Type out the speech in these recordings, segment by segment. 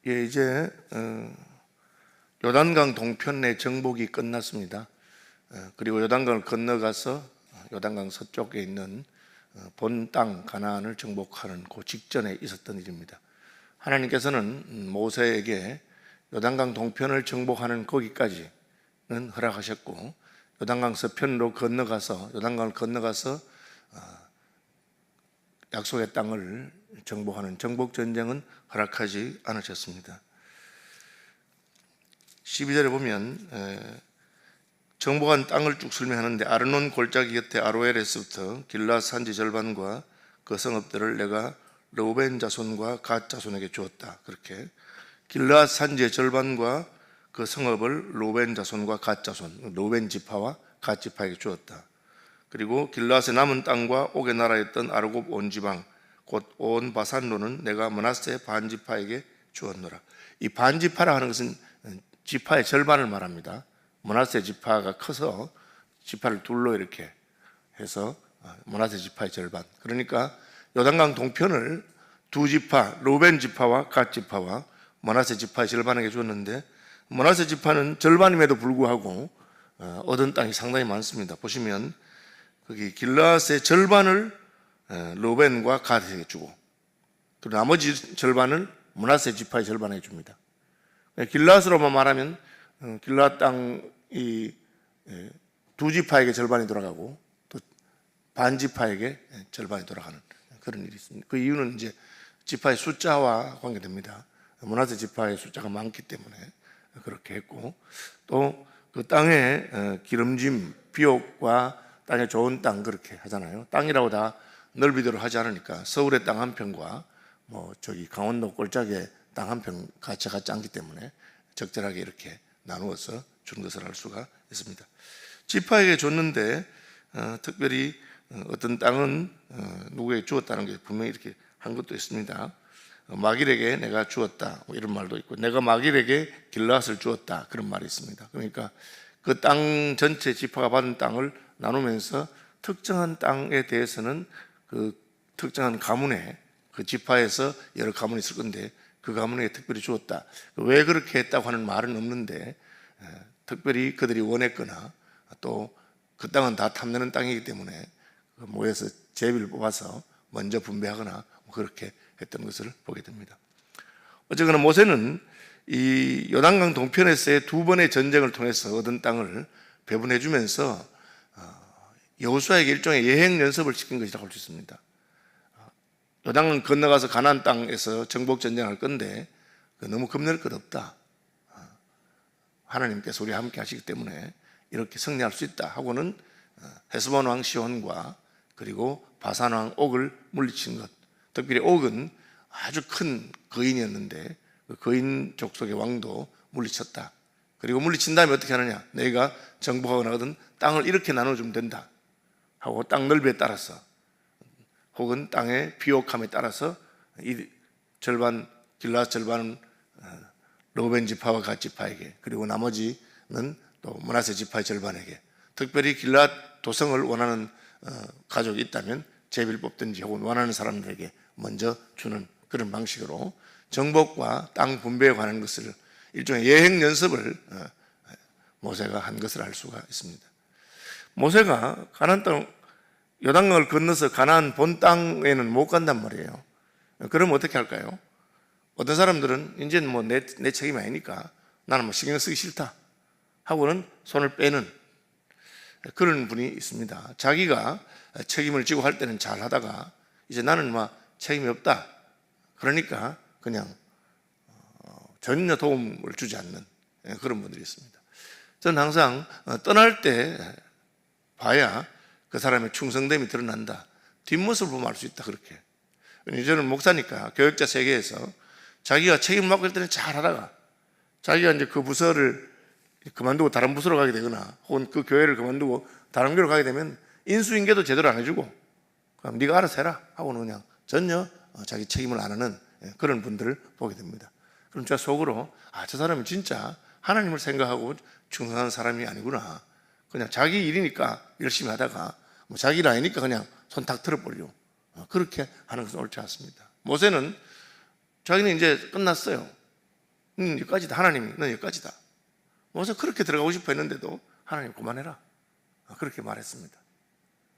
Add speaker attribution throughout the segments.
Speaker 1: 예, 이제 요단강 동편의 정복이 끝났습니다. 그리고 요단강을 건너가서 요단강 서쪽에 있는 본 땅 가나안을 정복하는 그 직전에 있었던 일입니다. 하나님께서는 모세에게 요단강 동편을 정복하는 거기까지는 허락하셨고, 요단강 서편으로 건너가서 요단강을 건너가서 약속의 땅을 정복하는 정복 전쟁은 허락하지 않으셨습니다. 12절에 보면 정복한 땅을 쭉 설명하는데, 아르논 골짜기 곁에 아로엘에서부터 길라 산지 절반과 그 성읍들을 내가 르우벤 자손과 갓 자손에게 주었다. 그렇게 길라 산지의 절반과 그 성읍을 르우벤 자손과 갓 자손, 르우벤 지파와 갓 지파에게 주었다. 그리고 길라앗의 남은 땅과 옥의 나라였던 아르곱 온 지방 곧 온 바산로는 내가 므낫세 반지파에게 주었노라. 이 반지파라 하는 것은 지파의 절반을 말합니다. 므낫세 지파가 커서 지파를 둘로 이렇게 해서 므낫세 지파의 절반. 그러니까 요단강 동편을 두 지파, 르우벤 지파와 갓 지파와 므낫세 지파의 절반에게 줬는데, 므낫세 지파는 절반임에도 불구하고 얻은 땅이 상당히 많습니다. 보시면 거기 길라앗의 절반을 르우벤과 갓에게 주고, 그리고 나머지 절반을 므낫세 지파의 절반에게 줍니다. 길라앗으로만 말하면 길라앗 땅이 두 지파에게 절반이 돌아가고 또 반 지파에게 절반이 돌아가는 그런 일이 있습니다. 그 이유는 이제 지파의 숫자와 관계됩니다. 므낫세 지파의 숫자가 많기 때문에 그렇게 했고, 또 그 땅에 기름짐, 비옥과 땅에 좋은 땅 그렇게 하잖아요. 땅이라고 다 넓이대로 하지 않으니까 서울의 땅 한 평과 저기 강원도 골짜기의 땅 한 평 같이 않기 때문에 적절하게 이렇게 나누어서 준 것을 알 수가 있습니다. 지파에게 줬는데 특별히 어떤 땅은 누구에게 주었다는 게 분명히 이렇게 한 것도 있습니다. 마길에게 내가 주었다 이런 말도 있고, 내가 마길에게 길라앗을 주었다 그런 말이 있습니다. 그러니까 그 땅 전체 지파가 받은 땅을 나누면서 특정한 땅에 대해서는 그 특정한 가문에, 그 지파에서 여러 가문이 있을 건데 그 가문에게 특별히 주었다. 왜 그렇게 했다고 하는 말은 없는데, 특별히 그들이 원했거나 또 그 땅은 다 탐내는 땅이기 때문에 모여서 제비를 뽑아서 먼저 분배하거나 그렇게 했던 것을 보게 됩니다. 어쨌거나 모세는 이 요단강 동편에서의 두 번의 전쟁을 통해서 얻은 땅을 배분해 주면서 여호수아에게 일종의 예행 연습을 시킨 것이라고 할 수 있습니다. 요단강 건너가서 가나안 땅에서 정복 전쟁할 건데 너무 겁낼 것 없다. 하나님께서 우리와 함께 하시기 때문에 이렇게 승리할 수 있다 하고는 헤스본 왕 시온과 그리고 바산 왕 옥을 물리친 것, 특별히 옥은 아주 큰 거인이었는데 그 거인 족속의 왕도 물리쳤다. 그리고 물리친 다음에 어떻게 하느냐, 너희가 정복하거나 얻은 땅을 이렇게 나눠주면 된다 하고 땅 넓이에 따라서 혹은 땅의 비옥함에 따라서 이 절반, 길라앗 절반은 르우벤 지파와 갓 지파에게, 그리고 나머지는 또 므낫세 지파의 절반에게, 특별히 길라앗 도성을 원하는 가족이 있다면 제비를 뽑든지 혹은 원하는 사람들에게 먼저 주는 그런 방식으로 정복과 땅 분배에 관한 것을 일종의 예행 연습을 모세가 한 것을 알 수가 있습니다. 모세가 가나안 땅 요단강을 건너서 가나안 본 땅에는 못 간단 말이에요. 그럼 어떻게 할까요? 어떤 사람들은 이제는 내 책임이 아니니까 나는 신경 쓰기 싫다 하고는 손을 빼는 그런 분이 있습니다. 자기가 책임을 지고 할 때는 잘 하다가 이제 나는 책임이 없다 그러니까 그냥 전혀 도움을 주지 않는 그런 분들이 있습니다. 저는 항상 떠날 때 봐야 그 사람의 충성됨이 드러난다, 뒷모습을 보면 알 수 있다 그렇게. 저는 목사니까 교역자 세계에서 자기가 책임을 맡고 있을 때는 잘 하다가 자기가 이제 그 부서를 그만두고 다른 부서로 가게 되거나 혹은 그 교회를 그만두고 다른 교회로 가게 되면 인수인계도 제대로 안 해주고 그럼 네가 알아서 해라 하고는 그냥 전혀 자기 책임을 안 하는 그런 분들을 보게 됩니다. 그럼 제가 속으로 저 사람은 진짜 하나님을 생각하고 충성하는 사람이 아니구나, 그냥 자기 일이니까 열심히 하다가 자기 일 아니니까 그냥 손 탁 틀어버려, 그렇게 하는 것은 옳지 않습니다. 모세는 자기는 이제 끝났어요. 여기까지다. 하나님이 넌 여기까지다. 모세 그렇게 들어가고 싶어 했는데도 하나님 그만해라. 그렇게 말했습니다.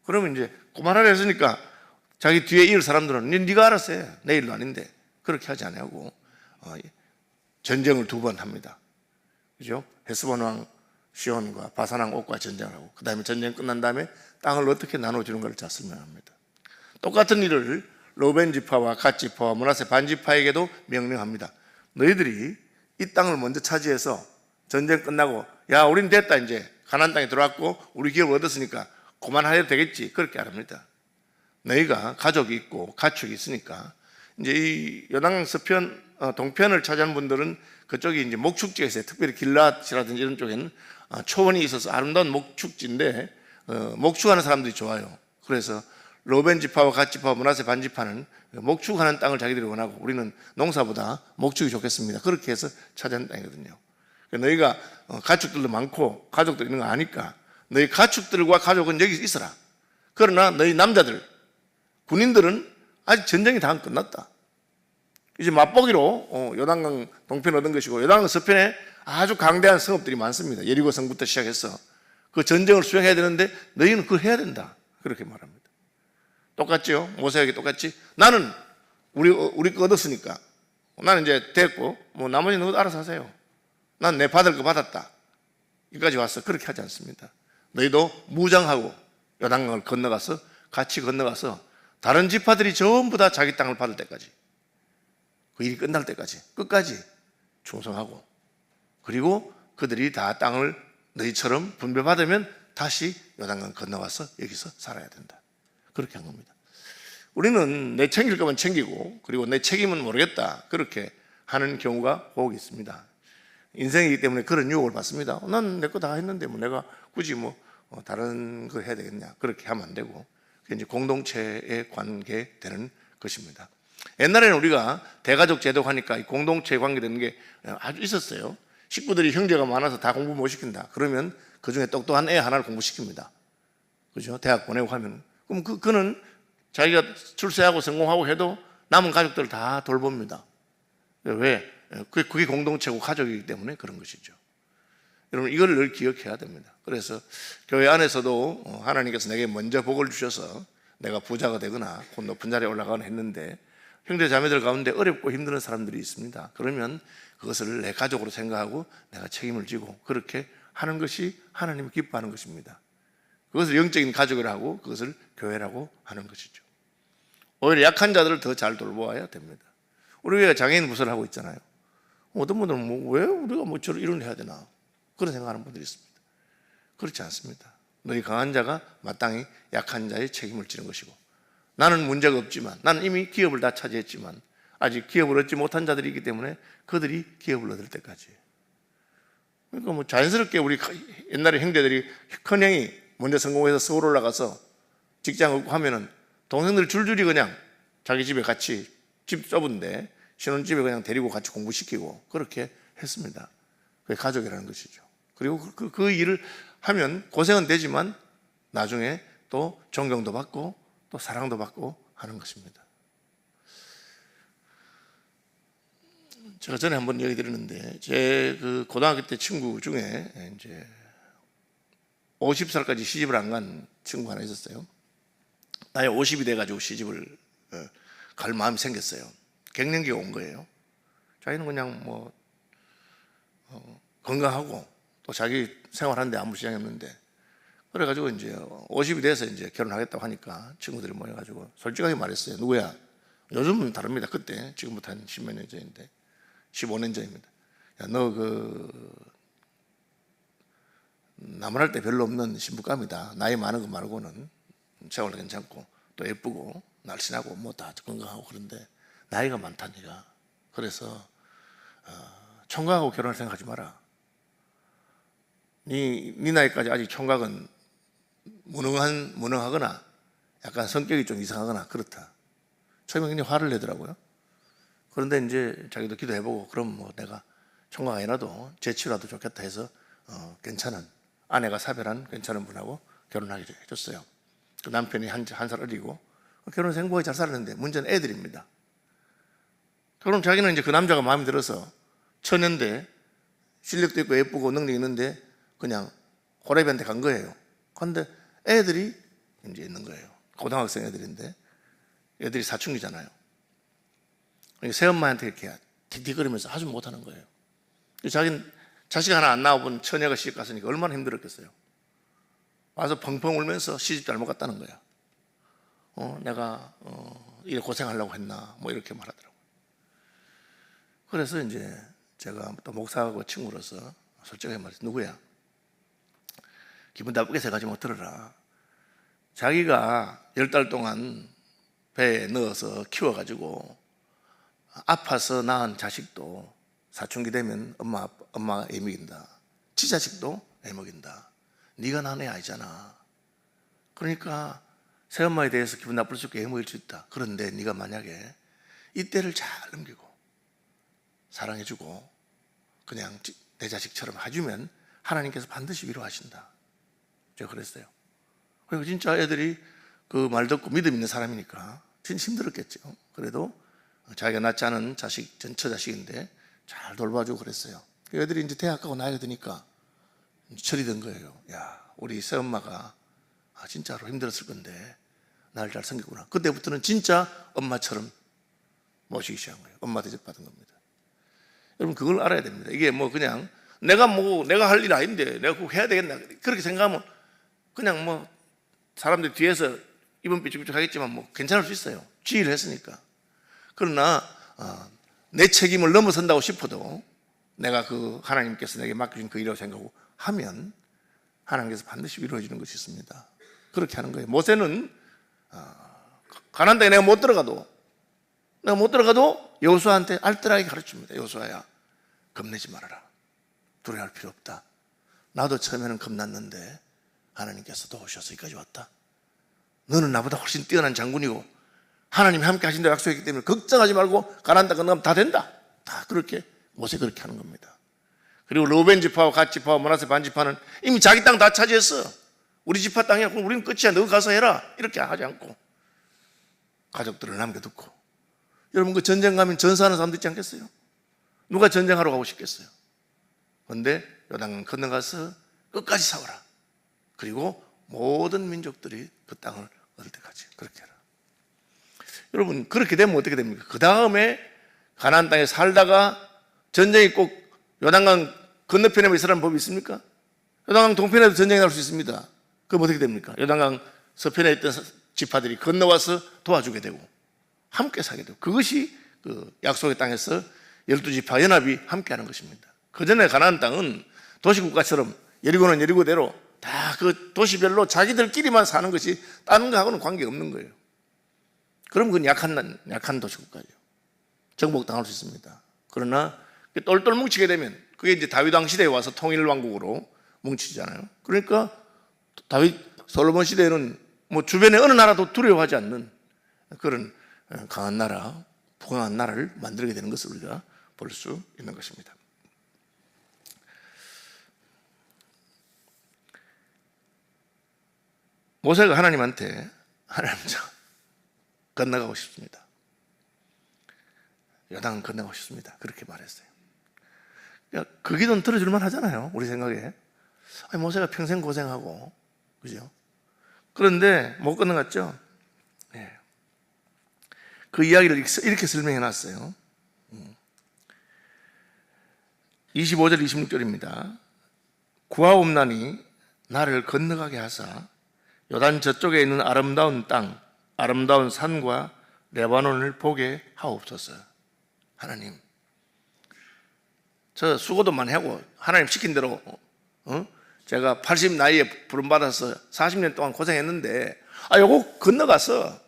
Speaker 1: 그러면 이제 그만하라 했으니까 자기 뒤에 이을 사람들은 네가 알아서 해. 내 일도 아닌데. 그렇게 하지 않냐고 전쟁을 2번 합니다. 그죠? 헤스본 왕 시온과 바산 왕 옥과 전쟁을 하고 그 다음에 전쟁 끝난 다음에 땅을 어떻게 나눠주는가를 잘 설명합니다. 똑같은 일을 르우벤 지파와 갓 지파와 므낫세 반 지파에게도 명령합니다. 너희들이 이 땅을 먼저 차지해서 전쟁 끝나고 야 우린 됐다 이제 가나안 땅에 들어왔고 우리 기업을 얻었으니까 그만해도 되겠지 그렇게 안 합니다. 너희가 가족이 있고 가축이 있으니까 이제 이 요단 서편 동편을 차지한 분들은 그쪽이 이제 목축지가 있어요. 특별히 길랏이라든지 이런 쪽에는 초원이 있어서 아름다운 목축지인데 목축하는 사람들이 좋아요. 그래서 르우벤 지파와 갓 지파와 므낫세 반 지파는 목축하는 땅을 자기들이 원하고 우리는 농사보다 목축이 좋겠습니다. 그렇게 해서 차지한 땅이거든요. 너희가 가축들도 많고 가족들 있는 거 아니까 너희 가축들과 가족은 여기 있어라. 그러나 너희 남자들 군인들은 아직 전쟁이 다 안 끝났다. 이제 맛보기로 요단강 동편 얻은 것이고 요단강 서편에 아주 강대한 성읍들이 많습니다. 예리고 성부터 시작해서 그 전쟁을 수행해야 되는데 너희는 그걸 해야 된다. 그렇게 말합니다. 똑같죠? 모세에게 똑같지? 나는 우리 거 얻었으니까 나는 이제 됐고 뭐 나머지는 너희도 알아서 하세요. 난 내 받을 거 받았다. 여기까지 왔어. 그렇게 하지 않습니다. 너희도 무장하고 요단강을 건너가서 같이 건너가서 다른 지파들이 전부 다 자기 땅을 받을 때까지 그 일이 끝날 때까지 끝까지 충성하고 그리고 그들이 다 땅을 너희처럼 분배받으면 다시 요단강 건너와서 여기서 살아야 된다. 그렇게 한 겁니다. 우리는 내 챙길 거면 챙기고 그리고 내 책임은 모르겠다. 그렇게 하는 경우가 꼭 있습니다. 인생이기 때문에 그런 유혹을 받습니다. 난 내 거 다 했는데 뭐 내가 굳이 뭐 다른 거 해야 되겠냐. 그렇게 하면 안 되고 그게 이제 공동체의 관계되는 것입니다. 옛날에는 우리가 대가족 제도가 하니까 이 공동체 관계되는 게 아주 있었어요. 식구들이 형제가 많아서 다 공부 못 시킨다. 그러면 그 중에 똑똑한 애 하나를 공부시킵니다. 그죠? 대학 보내고 하면. 그럼 그는 자기가 출세하고 성공하고 해도 남은 가족들을 다 돌봅니다. 왜? 그게 공동체고 가족이기 때문에 그런 것이죠. 여러분 이걸 늘 기억해야 됩니다. 그래서 교회 안에서도 하나님께서 내게 먼저 복을 주셔서 내가 부자가 되거나 곧 높은 자리에 올라가거나 했는데 형제 자매들 가운데 어렵고 힘든 사람들이 있습니다. 그러면 그것을 내 가족으로 생각하고 내가 책임을 지고 그렇게 하는 것이 하나님이 기뻐하는 것입니다. 그것을 영적인 가족이라고 그것을 교회라고 하는 것이죠. 오히려 약한 자들을 더 잘 돌보아야 됩니다. 우리 교회가 장애인 부서를 하고 있잖아요. 어떤 분들은 왜 우리가 저를 이런 일 해야 되나 그런 생각하는 분들이 있습니다. 그렇지 않습니다. 너희 강한 자가 마땅히 약한 자의 책임을 지는 것이고 나는 문제가 없지만 나는 이미 기업을 다 차지했지만 아직 기업을 얻지 못한 자들이 있기 때문에 그들이 기업을 얻을 때까지 그러니까 자연스럽게 우리 옛날에 형제들이 큰형이 먼저 성공해서 서울 올라가서 직장 얻고 하면은 동생들 줄줄이 그냥 자기 집에 같이 집 좁은데 신혼집에 그냥 데리고 같이 공부시키고 그렇게 했습니다. 그게 가족이라는 것이죠. 그리고 그 일을 하면 고생은 되지만 나중에 또 존경도 받고 또 사랑도 받고 하는 것입니다. 제가 전에 한번 얘기 드렸는데 제 그 고등학교 때 친구 중에 이제 50살까지 시집을 안 간 친구 하나 있었어요. 나이 50이 돼가지고 시집을 갈 마음이 생겼어요. 갱년기가 온 거예요. 자기는 그냥 뭐 건강하고 또 자기 생활하는데 아무 지장이 없는데 그래가지고 이제 50이 돼서 이제 결혼하겠다고 하니까 친구들이 모여가지고 솔직하게 말했어요. 누구야? 요즘은 다릅니다. 그때 지금부터 한 10몇 년 전인데 15년 전입니다. 야, 너 나무랄 때 별로 없는 신부감이다. 나이 많은 거 말고는 생활도 괜찮고 또 예쁘고 날씬하고 뭐 다 건강하고 그런데 나이가 많다 네가. 그래서 총각하고 결혼할 생각하지 마라. 네 나이까지 아직 총각은 무능하거나 약간 성격이 좀 이상하거나 그렇다. 처음에 굉장히 화를 내더라고요. 그런데 이제 자기도 기도해보고 그럼 뭐 내가 총각 아니라도 재치라도 좋겠다 해서 괜찮은 아내가 사별한 괜찮은 분하고 결혼하게 해줬어요. 그 남편이 한 살 어리고 결혼해서 행복하게 잘 살았는데 문제는 애들입니다. 그럼 자기는 이제 그 남자가 마음에 들어서 처녀인데 실력도 있고 예쁘고 능력이 있는데 그냥 호래비한테 간 거예요. 그런데 애들이 이제 있는 거예요. 고등학생 애들인데 애들이 사춘기잖아요. 새엄마한테 이렇게 틱틱거리면서 아주 못하는 거예요. 자기는 자식 하나 안 낳아본 처녀가 시집 갔으니까 얼마나 힘들었겠어요. 와서 펑펑 울면서 시집 잘못 갔다는 거야. 내가 이래 고생하려고 했나 뭐 이렇게 말하더라고요. 그래서 이제 제가 또 목사하고 친구로서 솔직하게 말해서 누구야? 기분 나쁘게 생각하지 못 들어라. 자기가 10달 동안 배에 넣어서 키워가지고 아파서 낳은 자식도 사춘기 되면 엄마 애 먹인다. 지 자식도 애 먹인다. 네가 낳은 애 아니잖아. 그러니까 새엄마에 대해서 기분 나쁠 수 있고 애 먹일 수 있다. 그런데 네가 만약에 이때를 잘 넘기고 사랑해주고 그냥 내 자식처럼 해주면 하나님께서 반드시 위로하신다. 제가 그랬어요. 그리고 진짜 애들이 그 말 듣고 믿음 있는 사람이니까 진짜 힘들었겠죠. 그래도 자기가 낳지 않은 자식, 전처 자식인데 잘 돌봐주고 그랬어요. 애들이 이제 대학 가고 나이가 드니까 철이 든 거예요. 야, 우리 새엄마가 진짜로 힘들었을 건데 날 잘 섬기구나. 그때부터는 진짜 엄마처럼 모시기 시작한 거예요. 엄마 대접받은 겁니다. 여러분 그걸 알아야 됩니다. 이게 뭐 그냥 내가 할 일 아닌데 내가 꼭 해야 되겠나 그렇게 생각하면 그냥 뭐 사람들 뒤에서 이번 삐죽삐죽 하겠지만 뭐 괜찮을 수 있어요. 지휘를 했으니까. 그러나 내 책임을 넘어선다고 싶어도 내가 그 하나님께서 내게 맡겨준 그 일이라고 생각하고 하면 하나님께서 반드시 위로해 주는 것이 있습니다. 그렇게 하는 거예요. 모세는 가나안 땅에 내가 못 들어가도 여호수아한테 알뜰하게 가르칩니다. 여호수아야, 겁내지 말아라. 두려워할 필요 없다. 나도 처음에는 겁났는데 하나님께서 도우셔서 여기까지 왔다. 너는 나보다 훨씬 뛰어난 장군이고 하나님이 함께 하신다고 약속했기 때문에 걱정하지 말고 가나안 땅 건너가면 다 된다. 다 그렇게 모세 그렇게 하는 겁니다. 그리고 르우벤 지파와 갓 지파와 므낫세 반 지파는 이미 자기 땅 다 차지했어. 우리 지파 땅이야. 그럼 우리는 끝이야. 너 가서 해라. 이렇게 하지 않고 가족들을 남겨두고. 여러분 그 전쟁 가면 전사하는 사람도 있지 않겠어요? 누가 전쟁하러 가고 싶겠어요? 그런데 요단 건너가서 끝까지 싸워라. 그리고 모든 민족들이 그 땅을 얻을 때까지 그렇게 해라. 여러분 그렇게 되면 어떻게 됩니까? 그 다음에 가나안 땅에 살다가 전쟁이 꼭 요단강 건너편에만 있으라는 법이 있습니까? 요단강 동편에도 전쟁이 날 수 있습니다. 그럼 어떻게 됩니까? 요단강 서편에 있던 지파들이 건너와서 도와주게 되고 함께 살게 되고 그것이 그 약속의 땅에서 12지파 연합이 함께하는 것입니다. 그전에 가나안 땅은 도시국가처럼 여리고는 여리고대로 다 그 도시별로 자기들끼리만 사는 것이 다른 거하고는 관계없는 거예요. 그럼 그건 약한 도시국가죠. 정복당할 수 있습니다. 그러나 똘똘 뭉치게 되면 그게 이제 다윗왕 시대에 와서 통일왕국으로 뭉치잖아요. 그러니까 다윗 솔로몬 시대에는 뭐 주변에 어느 나라도 두려워하지 않는 그런 강한 나라, 부강한 나라를 만들게 되는 것을 우리가 볼 수 있는 것입니다. 모세가 하나님한테 하나님 저 건너가고 싶습니다. 요단 건너가고 싶습니다. 그렇게 말했어요. 그 기도는 들어줄만 하잖아요. 우리 생각에. 아니, 모세가 평생 고생하고 그죠? 그런데 못 건너갔죠. 네. 그 이야기를 이렇게 설명해 놨어요. 25절 26절입니다. 구하옵나니 나를 건너가게 하사 요단 저쪽에 있는 아름다운 땅, 아름다운 산과 레바논을 보게 하옵소서. 하나님, 저 수고도 많이 하고 하나님 시킨 대로 제가 80 나이에 부름받아서 40년 동안 고생했는데 요거 건너가서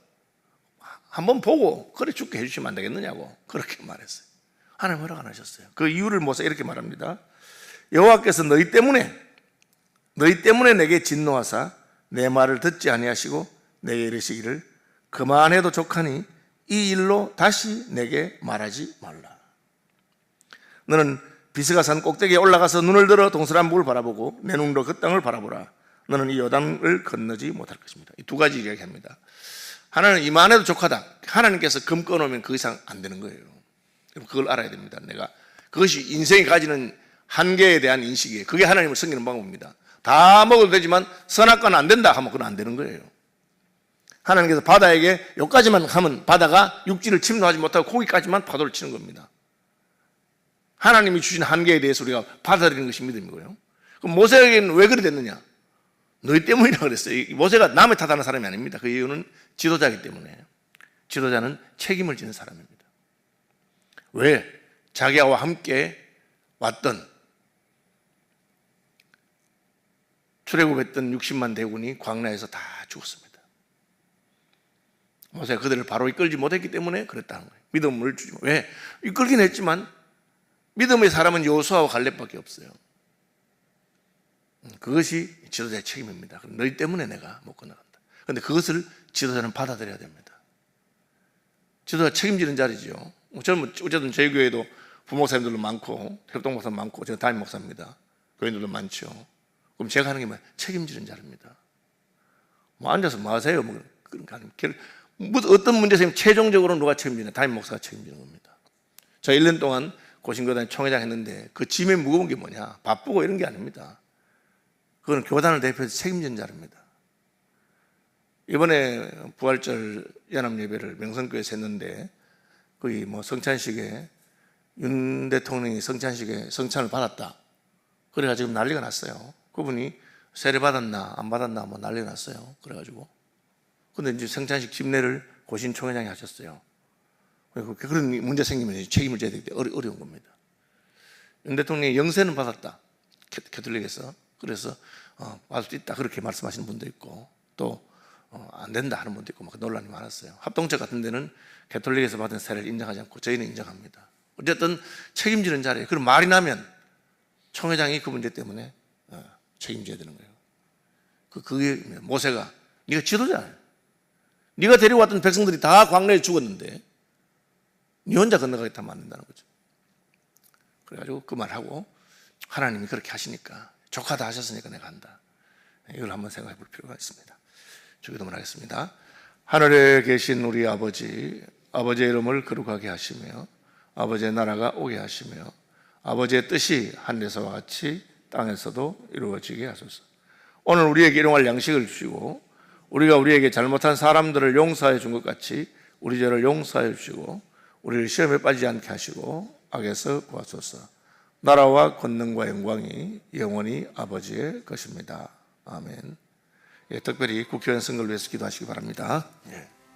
Speaker 1: 한번 보고 그래 죽게 해주시면 안 되겠느냐고 그렇게 말했어요. 하나님 허락 안 하셨어요. 그 이유를 모세가 이렇게 말합니다. 여호와께서 너희 때문에 내게 진노하사 내 말을 듣지 아니하시고 내게 이르시기를 그만해도 족하니 이 일로 다시 내게 말하지 말라. 너는 비스가산 꼭대기에 올라가서 눈을 들어 동서남북을 바라보고 내 눈으로 그 땅을 바라보라. 너는 이 요단을 건너지 못할 것입니다. 이 두 가지 이야기합니다. 하나는 이만해도 족하다. 하나님께서 금 꺼놓으면 그 이상 안 되는 거예요. 그걸 알아야 됩니다. 내가 그것이 인생이 가지는 한계에 대한 인식이에요. 그게 하나님을 섬기는 방법입니다. 다 먹어도 되지만 선악과는 안 된다 하면 그건 안 되는 거예요. 하나님께서 바다에게 여기까지만 하면 바다가 육지를 침노하지 못하고 거기까지만 파도를 치는 겁니다. 하나님이 주신 한계에 대해서 우리가 받아들이는 것이 믿음이고요. 그럼 모세에게는 왜 그래 됐느냐? 너희 때문이라 그랬어요. 모세가 남의 탓하는 사람이 아닙니다. 그 이유는 지도자이기 때문에. 지도자는 책임을 지는 사람입니다. 왜? 자기와 함께 왔던 출애굽했던 60만 대군이 광야에서 다 죽었습니다. 모세가 그들을 바로 이끌지 못했기 때문에 그랬다는 거예요. 믿음을 주지 못. 왜? 이끌긴 했지만 믿음의 사람은 여호수아와 갈렙밖에 없어요. 그것이 지도자의 책임입니다. 너희 때문에 내가 못 건너간다. 그런데 그것을 지도자는 받아들여야 됩니다. 지도자 책임지는 자리죠. 저는 어쨌든 저희 교회도 부목사님들도 많고 협동목사 많고 제가 담임 목사입니다. 교인들도 많죠. 그럼 제가 하는 게 뭐예요? 책임지는 자리입니다. 뭐 앉아서 뭐 하세요? 뭐 그런 거 아닙니다. 어떤 문제 생기면 최종적으로 누가 책임지냐? 담임 목사가 책임지는 겁니다. 저 1년 동안 고신교단 총회장 했는데 그 짐에 무거운 게 뭐냐? 바쁘고 이런 게 아닙니다. 그건 교단을 대표해서 책임지는 자리입니다. 이번에 부활절 연합예배를 명성교회에서 했는데 거기 뭐 성찬식에 윤 대통령이 성찬식에 성찬을 받았다. 그래가지고 난리가 났어요. 그분이 세례 받았나 안 받았나 뭐 난리가 났어요. 그래가지고 근데 이제 성찬식 집례를 고신 총회장이 하셨어요. 그런 문제 생기면 책임을 져야 되기 때문에 어려운 겁니다. 윤 대통령이 영세는 받았다. 캐톨릭에서. 그래서 받을 수 있다. 그렇게 말씀하시는 분도 있고 또 안 된다 하는 분도 있고 막 논란이 많았어요. 합동체 같은 데는 캐톨릭에서 받은 세례를 인정하지 않고 저희는 인정합니다. 어쨌든 책임지는 자리에 그런 말이 나면 총회장이 그 문제 때문에 책임져야 되는 거예요. 그게 모세가 네가 지도자야. 네가 데리고 왔던 백성들이 다 광야에 죽었는데 네 혼자 건너가겠다 하면 안 된다는 거죠. 그래가지고 그 말하고 하나님이 그렇게 하시니까 조카다 하셨으니까 내가 한다. 이걸 한번 생각해 볼 필요가 있습니다. 주기도문 하겠습니다. 하늘에 계신 우리 아버지, 아버지의 이름을 거룩하게 하시며 아버지의 나라가 오게 하시며 아버지의 뜻이 하늘에서와 같이 땅에서도 이루어지게 하소서. 오늘 우리에게 일용할 양식을 주시고 우리가 우리에게 잘못한 사람들을 용서해 준 것 같이 우리 죄를 용서해 주시고 우리를 시험에 빠지지 않게 하시고 악에서 구하소서. 나라와 권능과 영광이 영원히 아버지의 것입니다. 아멘. 예, 특별히 국회의원 선거를 위해서 기도하시기 바랍니다. 예.